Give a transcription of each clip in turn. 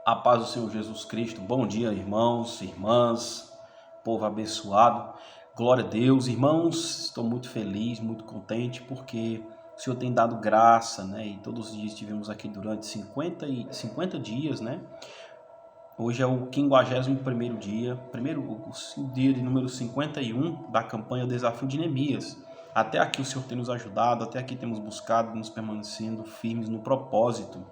A paz do Senhor Jesus Cristo. Bom dia, irmãos, irmãs, povo abençoado. Glória a Deus. Irmãos, estou muito feliz, muito contente, porque o Senhor tem dado graça, né? E todos os dias estivemos aqui durante 50 dias, né? Hoje é o 51º dia, o dia de número 51 da campanha Desafio de Neemias. Até aqui o Senhor tem nos ajudado, até aqui temos buscado, nos permanecendo firmes no propósito.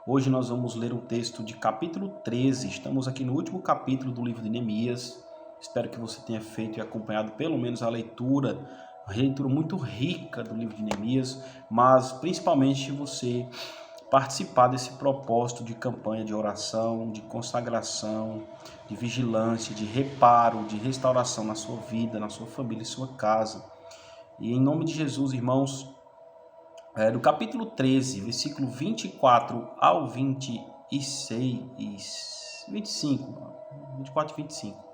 Hoje nós vamos ler um texto de capítulo 13, estamos aqui no último capítulo do livro de Neemias. Espero que você tenha feito e acompanhado pelo menos a leitura muito rica do livro de Neemias, mas principalmente você participar desse propósito de campanha de oração, de consagração, de vigilância, de reparo, de restauração na sua vida, na sua família e sua casa. E em nome de Jesus, irmãos, do capítulo 13, versículo 24 ao 26, 25, 24 e 25,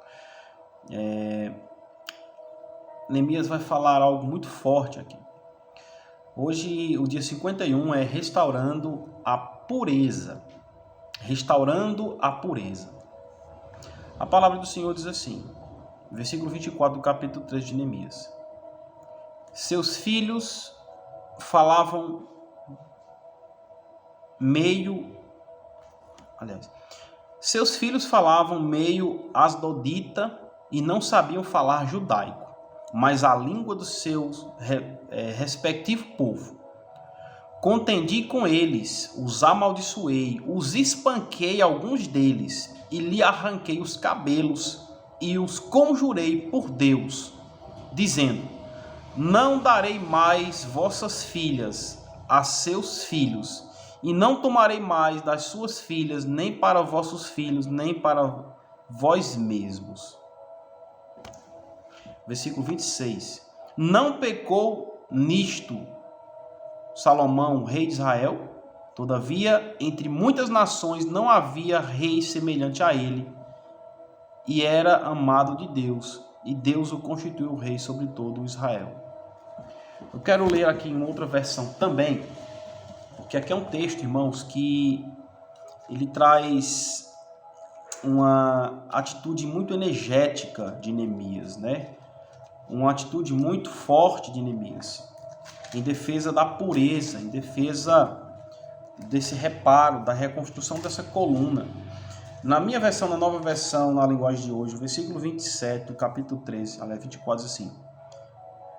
Neemias vai falar algo muito forte aqui. Hoje, o dia 51 é restaurando a pureza. Restaurando a pureza. A palavra do Senhor diz assim, versículo 24 do capítulo 13 de Neemias. Seus filhos falavam seus filhos falavam meio asdodita e não sabiam falar judaico, mas a língua do seu respectivo povo. Contendi com eles, os amaldiçoei, os espanquei alguns deles e lhe arranquei os cabelos e os conjurei por Deus, dizendo: não darei mais vossas filhas a seus filhos, e não tomarei mais das suas filhas, nem para vossos filhos, nem para vós mesmos. Versículo 26. Não pecou nisto Salomão, rei de Israel? Todavia, entre muitas nações não havia rei semelhante a ele, e era amado de Deus, e Deus o constituiu rei sobre todo Israel. Eu quero ler aqui em outra versão também, porque aqui é um texto, irmãos, que ele traz uma atitude muito energética de Neemias, né? Uma atitude muito forte de Neemias, em defesa da pureza, em defesa desse reparo, da reconstrução dessa coluna. Na minha versão, na nova versão, na linguagem de hoje, o versículo 27 do capítulo 13, aliás, 24 diz assim: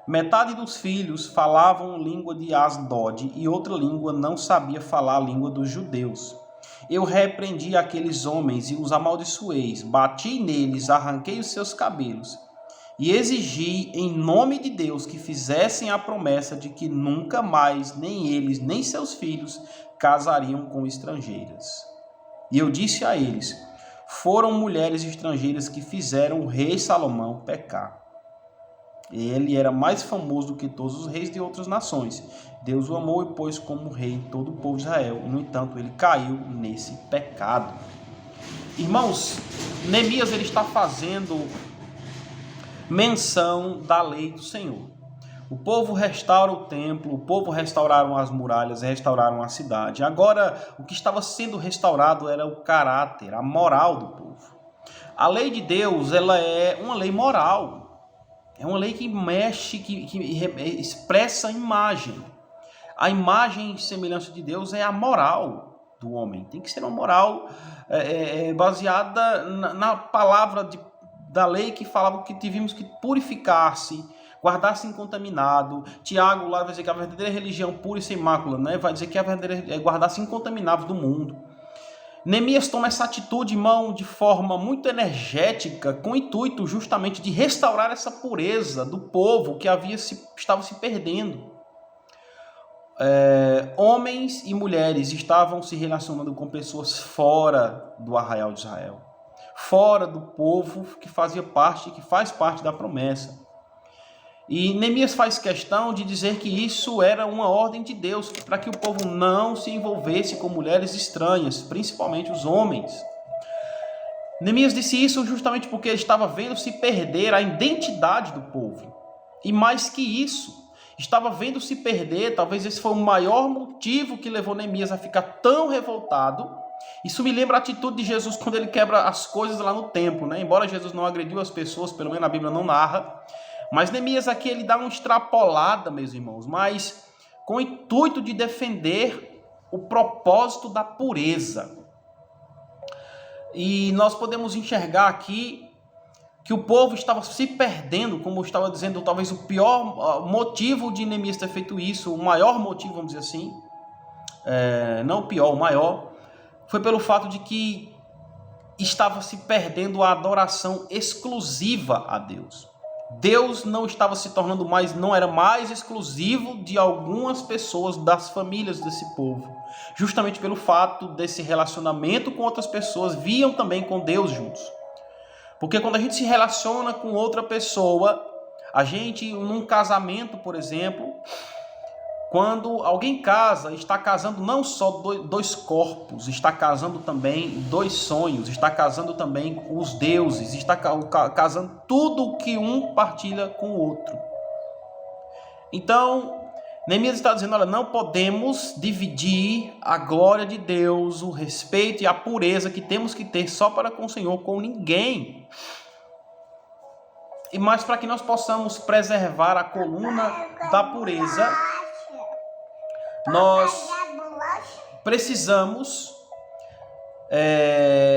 metade dos filhos falavam língua de Asdod e outra língua não sabia falar a língua dos judeus. Eu repreendi aqueles homens e os amaldiçoei, bati neles, arranquei os seus cabelos e exigi em nome de Deus que fizessem a promessa de que nunca mais nem eles nem seus filhos casariam com estrangeiras. E eu disse a eles: foram mulheres estrangeiras que fizeram o rei Salomão pecar. Ele era mais famoso do que todos os reis de outras nações. Deus o amou e pôs como rei em todo o povo de Israel. No entanto, ele caiu nesse pecado. Irmãos, Neemias ele está fazendo menção da lei do Senhor. O povo restaura o templo, o povo restauraram as muralhas, restauraram a cidade. Agora, o que estava sendo restaurado era o caráter, a moral do povo. A lei de Deus, ela é uma lei moral. É uma lei que mexe, que expressa a imagem. A imagem e semelhança de Deus é a moral do homem. Tem que ser uma moral baseada na palavra da lei que falava que tivemos que purificar-se, guardar-se incontaminado. Tiago lá vai dizer que a verdadeira religião pura e sem mácula, né? Vai dizer que a verdadeira é guardar-se incontaminável do mundo. Neemias toma essa atitude, irmão, de forma muito energética, com o intuito justamente de restaurar essa pureza do povo que estava se perdendo. Homens e mulheres estavam se relacionando com pessoas fora do arraial de Israel, fora do povo que fazia parte, que faz parte da promessa. E Neemias faz questão de dizer que isso era uma ordem de Deus, para que o povo não se envolvesse com mulheres estranhas, principalmente os homens. Neemias disse isso justamente porque ele estava vendo se perder a identidade do povo. E mais que isso, estava vendo se perder, talvez esse foi o maior motivo que levou Neemias a ficar tão revoltado, Isso me lembra a atitude de Jesus quando ele quebra as coisas lá no templo, né? Embora Jesus não agrediu as pessoas, pelo menos a Bíblia não narra. Mas Neemias aqui ele dá uma extrapolada, meus irmãos, mas com o intuito de defender o propósito da pureza. E nós podemos enxergar aqui que o povo estava se perdendo, como eu estava dizendo, talvez o pior motivo de Neemias ter feito isso, o maior motivo, vamos dizer assim, não o pior, o maior, foi pelo fato de que estava se perdendo a adoração exclusiva a Deus. Deus não estava se tornando mais, não era mais exclusivo de algumas pessoas, das famílias desse povo. Justamente pelo fato desse relacionamento com outras pessoas, viam também com Deus juntos. Porque quando a gente se relaciona com outra pessoa, a gente, num casamento, por exemplo, quando alguém casa, está casando não só dois corpos, está casando também dois sonhos, está casando também os deuses, está casando tudo que um partilha com o outro. Então, Neemias está dizendo, olha, não podemos dividir a glória de Deus, o respeito e a pureza que temos que ter só para com o Senhor, com ninguém. Mas para que nós possamos preservar a coluna da pureza, nós precisamos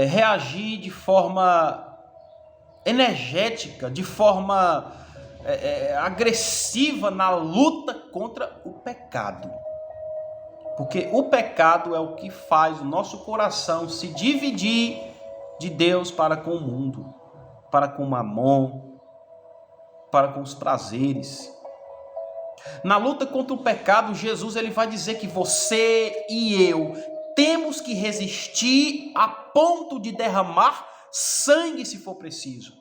reagir de forma energética, de forma agressiva na luta contra o pecado. Porque o pecado é o que faz o nosso coração se dividir de Deus para com o mundo, para com o mamon, para com os prazeres. Na luta contra o pecado, Jesus ele vai dizer que você e eu temos que resistir a ponto de derramar sangue se for preciso.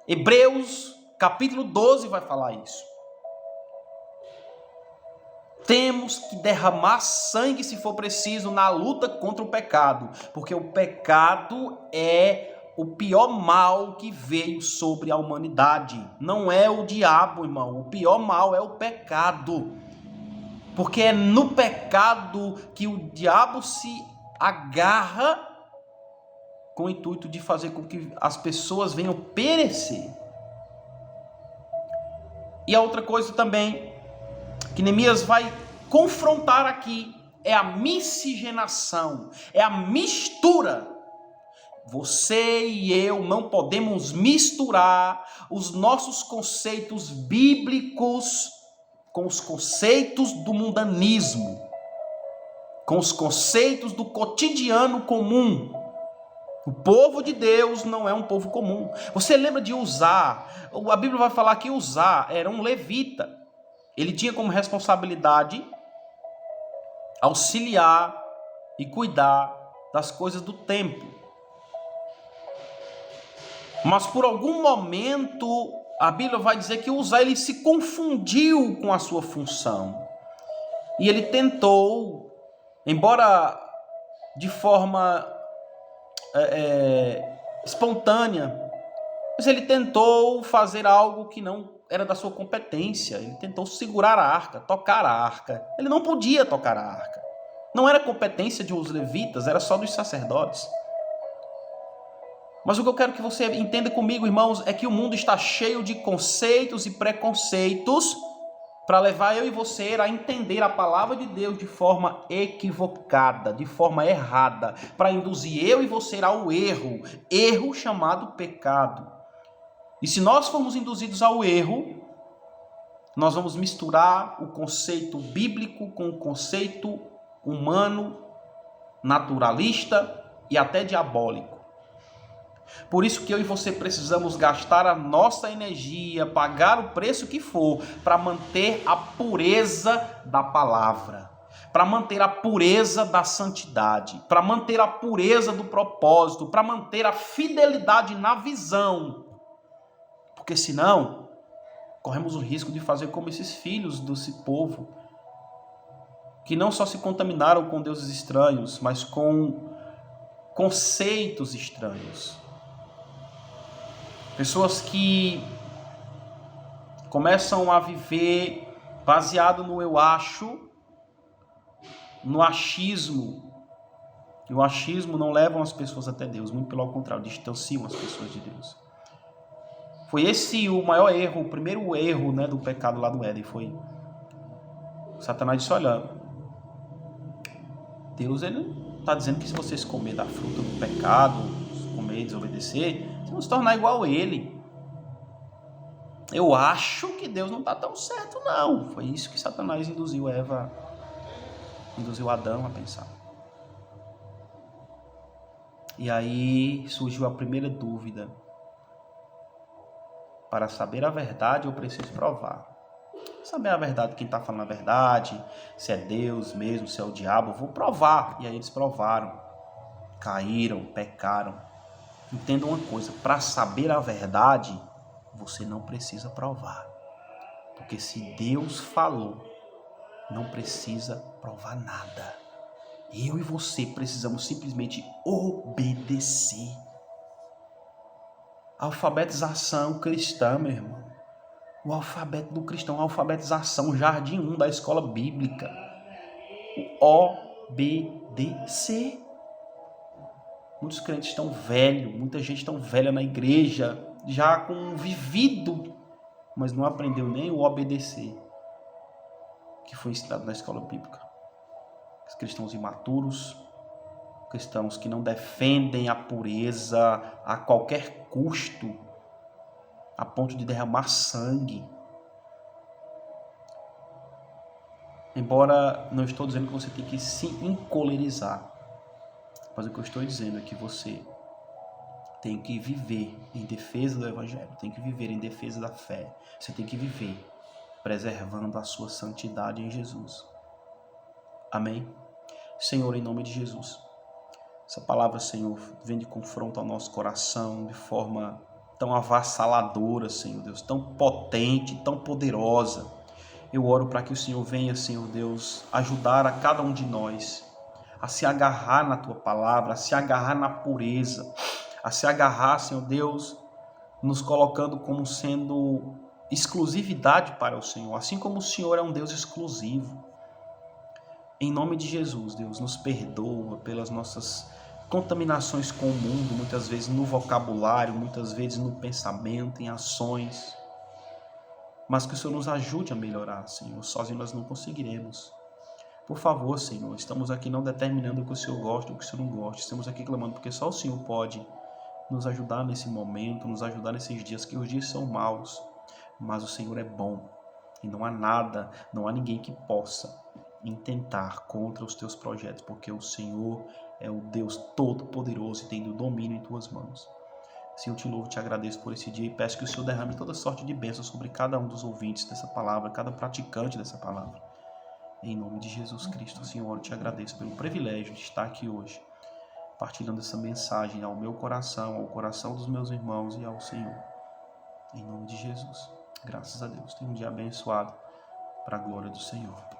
Hebreus capítulo 12 vai falar isso. Temos que derramar sangue se for preciso na luta contra o pecado, porque o pecado é o pior mal que veio sobre a humanidade. Não é o diabo, irmão. O pior mal é o pecado. Porque é no pecado que o diabo se agarra com o intuito de fazer com que as pessoas venham perecer. E a outra coisa também que Neemias vai confrontar aqui é a miscigenação, é a mistura. Você e eu não podemos misturar os nossos conceitos bíblicos com os conceitos do mundanismo, com os conceitos do cotidiano comum. O povo de Deus não é um povo comum. Você lembra de Uzá? A Bíblia vai falar que Uzá era um levita. Ele tinha como responsabilidade auxiliar e cuidar das coisas do templo. Mas por algum momento, a Bíblia vai dizer que Uzá ele se confundiu com a sua função. E ele tentou, embora de forma espontânea, mas ele tentou fazer algo que não era da sua competência. Ele tentou segurar a arca, tocar a arca. Ele não podia tocar a arca. Não era competência dos levitas, era só dos sacerdotes. Mas o que eu quero que você entenda comigo, irmãos, é que o mundo está cheio de conceitos e preconceitos para levar eu e você a entender a palavra de Deus de forma equivocada, de forma errada, para induzir eu e você ao erro chamado pecado. E se nós formos induzidos ao erro, nós vamos misturar o conceito bíblico com o conceito humano, naturalista e até diabólico. Por isso que eu e você precisamos gastar a nossa energia, pagar o preço que for, para manter a pureza da palavra, para manter a pureza da santidade, para manter a pureza do propósito, para manter a fidelidade na visão. Porque senão, corremos o risco de fazer como esses filhos desse povo, que não só se contaminaram com deuses estranhos, mas com conceitos estranhos. Pessoas que começam a viver baseado no eu acho, no achismo, E o achismo não leva as pessoas até Deus, muito pelo contrário, distanciam as pessoas de Deus. Foi esse o maior erro, o primeiro erro, né, do pecado lá do Éden. Foi Satanás disse, olha, Deus ele está dizendo que se vocês comer da fruta do pecado, comer e desobedecer, vocês vão se tornar igual a ele. Eu acho que Deus não está tão certo, não. Foi isso que Satanás induziu Adão a pensar. E aí surgiu a primeira dúvida. Para saber a verdade, eu preciso provar. Saber a verdade, quem está falando a verdade, se é Deus mesmo, se é o diabo, eu vou provar. E aí eles provaram, caíram, pecaram. Entenda uma coisa, para saber a verdade, você não precisa provar. Porque se Deus falou, não precisa provar nada. Eu e você precisamos simplesmente obedecer. Alfabetização cristã, meu irmão. O alfabeto do cristão, a alfabetização, jardim 1 da escola bíblica. O obedecer. Muitos crentes estão velhos, muita gente tão velha na igreja, já com vivido, mas não aprendeu nem o obedecer, que foi ensinado na escola bíblica. Os cristãos imaturos, cristãos que não defendem a pureza a qualquer custo, a ponto de derramar sangue. Embora não estou dizendo que você tem que se encolerizar, mas o que eu estou dizendo é que você tem que viver em defesa do Evangelho, tem que viver em defesa da fé, você tem que viver preservando a sua santidade em Jesus. Amém? Senhor, em nome de Jesus, essa palavra, Senhor, vem de confronto ao nosso coração de forma tão avassaladora, Senhor Deus, tão potente, tão poderosa. Eu oro para que o Senhor venha, Senhor Deus, ajudar a cada um de nós a se agarrar na Tua palavra, a se agarrar na pureza, a se agarrar, Senhor Deus, nos colocando como sendo exclusividade para o Senhor, assim como o Senhor é um Deus exclusivo. Em nome de Jesus, Deus, nos perdoa pelas nossas contaminações com o mundo, muitas vezes no vocabulário, muitas vezes no pensamento, em ações. Mas que o Senhor nos ajude a melhorar, Senhor. Sozinho nós não conseguiremos. Por favor, Senhor, estamos aqui não determinando o que o Senhor gosta ou o que o Senhor não gosta. Estamos aqui clamando porque só o Senhor pode nos ajudar nesse momento, nos ajudar nesses dias, que os dias são maus, mas o Senhor é bom. E não há nada, não há ninguém que possa intentar contra os teus projetos, porque o Senhor é o Deus Todo-Poderoso e tem o domínio em tuas mãos. Senhor, eu te louvo, te agradeço por esse dia e peço que o Senhor derrame toda sorte de bênçãos sobre cada um dos ouvintes dessa palavra, cada praticante dessa palavra. Em nome de Jesus Cristo, Senhor, eu te agradeço pelo privilégio de estar aqui hoje, partilhando essa mensagem ao meu coração, ao coração dos meus irmãos e ao Senhor. Em nome de Jesus. Graças a Deus. Tenha um dia abençoado para a glória do Senhor.